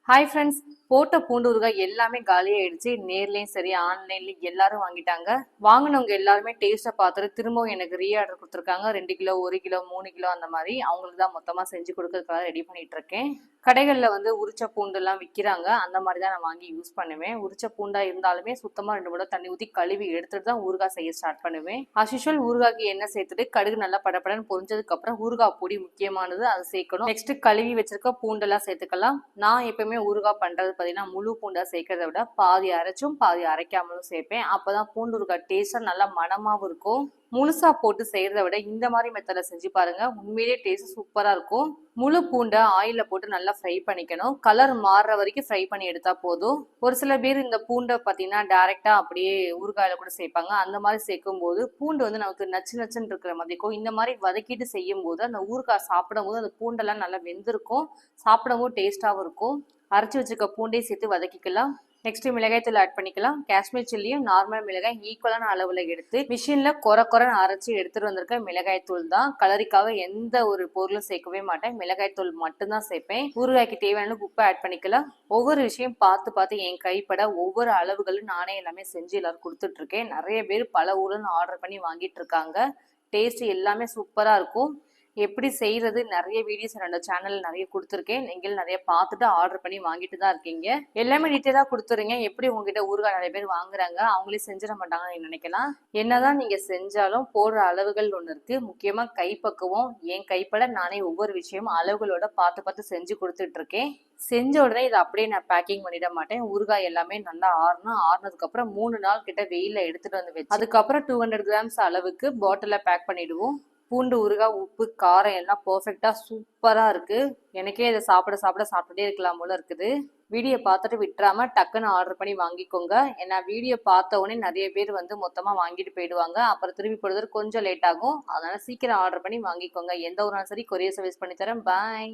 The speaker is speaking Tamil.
ஹாய் ஃப்ரெண்ட்ஸ், போட்ட பூண்டு ஊறுகாய் எல்லாமே காலியாயிடுச்சு. நேர்லயும் சரி ஆன்லைன்லயும் எல்லாரும் வாங்கிட்டாங்க. வாங்கினவங்க எல்லாருமே டேஸ்ட்டை பார்த்துட்டு திரும்பவும் எனக்கு ரீஆர்டர் கொடுத்துருக்காங்க. 2 கிலோ 1 கிலோ 3 கிலோ அந்த மாதிரி அவங்களுக்கு தான் மொத்தமாக செஞ்சு கொடுக்கறதுக்காக ரெடி பண்ணிட்டு இருக்கேன். கடைகளில் வந்து உரிச்ச பூண்டுலாம் விற்கிறாங்க. அந்த மாதிரி தான் நான் வாங்கி யூஸ் பண்ணுவேன். உரிச்ச பூண்டா இருந்தாலுமே சுத்தமாக 2 முறை தண்ணி ஊற்றி கழுவி எடுத்துட்டு தான் ஊறுகாய் செய்ய ஸ்டார்ட் பண்ணுவேன். அஸ்யூஷுவல் ஊறுகாய்க்கு எண்ணெய் சேர்த்துட்டு கடுகு நல்லா படப்படன்னு பொரிஞ்சதுக்கு அப்புறம் ஊறுகாய் பொடி முக்கியமானது, அதை சேர்க்கணும். நெக்ஸ்ட் கழுவி வச்சிருக்க பூண்டெல்லாம் சேர்த்துக்கலாம். நான் எப்பவுமே ஊறுகாய் பண்றது பார்த்தீங்கன்னா முழு பூண்டா சேர்க்கறத விட பாதி அரைச்சும் பாதி அரைக்காமலும் சேர்ப்பேன். அப்பதான் பூண்டு ஊறுகாய் டேஸ்டா நல்லா மணமாவும் இருக்கும். முழுசா போட்டு செய்யறத விட இந்த மாதிரி மெத்தட்ல செஞ்சு பாருங்க, உண்மையிலேயே டேஸ்ட் சூப்பரா இருக்கும். முழு பூண்டை ஆயில போட்டு நல்லா ஃப்ரை பண்ணிக்கணும். கலர் மாறுற வரைக்கும் ஃப்ரை பண்ணி எடுத்தா போதும். ஒரு சில பேர் இந்த பூண்டை பார்த்தீங்கன்னா டைரக்டா அப்படியே ஊறுகாயில கூட சேர்ப்பாங்க. அந்த மாதிரி சேர்க்கும் போது பூண்டு வந்து நமக்கு நச்சு நச்சுன்னு இருக்கிற மாதிரி இருக்கும். இந்த மாதிரி வதக்கிட்டு செய்யும் போது அந்த ஊறுகாய் சாப்பிடும் போது அந்த பூண்டெல்லாம் நல்லா வெந்திருக்கும். சாப்பிடவும் டேஸ்டாவும் இருக்கும். அரைச்சி வச்சிருக்க பூண்டையும் சேர்த்து வதக்கிக்கலாம். நெக்ஸ்ட் மிளகாய் தூள் ஆட் பண்ணிக்கலாம். காஷ்மீர் சில்லியும் நார்மல் மிளகாய் ஈக்குவலான அளவுல எடுத்து மிஷின்ல குறைன்னு அரைச்சி எடுத்துட்டு வந்திருக்க மிளகாய் தூள் தான். கலரிக்காக எந்த ஒரு பொருளும் சேர்க்கவே மாட்டேன். மிளகாய் தூள் மட்டும்தான் சேர்ப்பேன். ஊறுகாய்க்கு தேவையான உப்பு ஆட் பண்ணிக்கலாம். ஒவ்வொரு விஷயம் பார்த்து பார்த்து என் கைப்பட ஒவ்வொரு அளவுகளும் நானே எல்லாமே செஞ்சு எல்லாரும் கொடுத்துட்டு இருக்கேன். நிறைய பேர் பல ஊர்ல ஆர்டர் பண்ணி வாங்கிட்டு இருக்காங்க. டேஸ்ட் எல்லாமே சூப்பரா இருக்கும். எப்படி செய்யறது நிறைய வீடியோஸ் என்னோட சேனல் நிறைய கொடுத்துருக்கேன். நீங்களும் நிறைய பார்த்துட்டு ஆர்டர் பண்ணி வாங்கிட்டு தான் இருக்கீங்க. எல்லாமே டீட்டெயிலாக கொடுத்துருங்க. எப்படி உங்ககிட்ட ஊறுகாய் நிறைய பேர் வாங்குறாங்க, அவங்களே செஞ்சிட மாட்டாங்கன்னு நினைக்கலாம். என்னதான் நீங்க செஞ்சாலும் போடுற அளவுகள் ஒன்று இருக்கு. முக்கியமா கைப்பக்குவம். என் கைப்பட நானே ஒவ்வொரு விஷயமும் அளவுகளோட பார்த்து பார்த்து செஞ்சு கொடுத்துட்டு இருக்கேன். செஞ்ச உடனே இதை அப்படியே நான் பேக்கிங் பண்ணிட மாட்டேன். ஊறுகாய் எல்லாமே நல்லா ஆறுனதுக்கு அப்புறம் 3 நாள் கிட்ட வெயில எடுத்துட்டு வந்து வச்சு அதுக்கப்புறம் 200 கிராம்ஸ் அளவுக்கு பாட்டில பேக் பண்ணிடுவோம். பூண்டு ஊறுகாய் உப்பு காரம் எல்லாம் பர்ஃபெக்டா சூப்பரா இருக்கு. எனக்கே இதை சாப்பிட்டுட்டே இருக்கலாம் போல இருக்குது. வீடியோ பார்த்துட்டு விட்டுறாம டக்குன்னு ஆர்டர் பண்ணி வாங்கிக்கோங்க. ஏன்னா வீடியோ பார்த்த உடனே நிறைய பேர் வந்து மொத்தமா வாங்கிட்டு போயிடுவாங்க. அப்புறம் திரும்பி போடுறது கொஞ்சம் லேட் ஆகும். அதனால சீக்கிரம் ஆர்டர் பண்ணி வாங்கிக்கோங்க. எந்த ஒரு நாள் சரி கொரியர் சர்வீஸ் பண்ணி தரேன். பாய்.